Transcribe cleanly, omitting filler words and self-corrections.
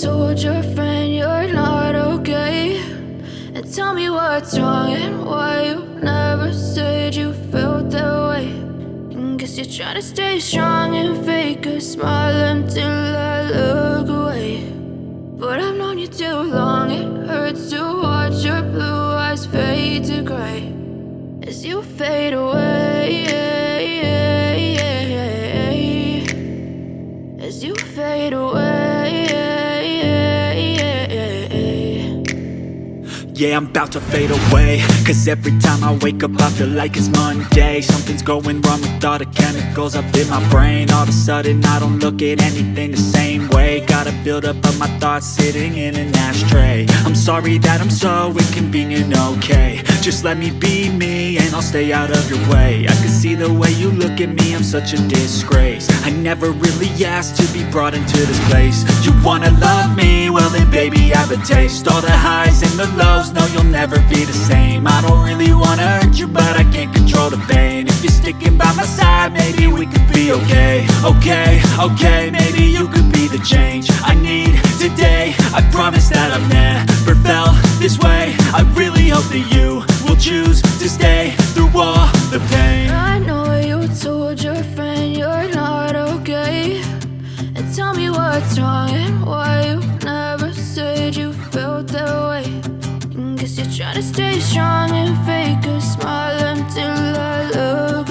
told your friend you're not okay, and tell me what's wrong and why you never said you felt that way. And guess you're trying to stay strong and fake a smile until I look away. But I've known you too long, it hurts to watch your blue eyes fade to gray as you fade away, as you fade away. Yeah, I'm about to fade away, cause every time I wake up I feel like it's Monday. Something's going wrong with all the chemicals up in my brain. All of a sudden I don't look at anything the same way. Gotta build up of my thoughts sitting in an ashtray. I'm sorry that I'm so inconvenient, okay. Just let me be me and I'll stay out of your way. I can see the way you look at me, I'm such a disgrace. I never really asked to be brought into this place. You wanna love me? Well then baby I have a taste. All the highs and the lows, no you'll never be the same. I don't really wanna hurt you but I can't control the pain. If you're sticking by my side maybe we could be okay. Okay, maybe you could be the change I need today. I promise that I've never felt this way. I really hope that you will choose to stay through all the pain. I know you told your friend you're not okay, and tell me what's wrong and why you never said you felt that way. And guess you're trying to stay strong and fake a smile until I look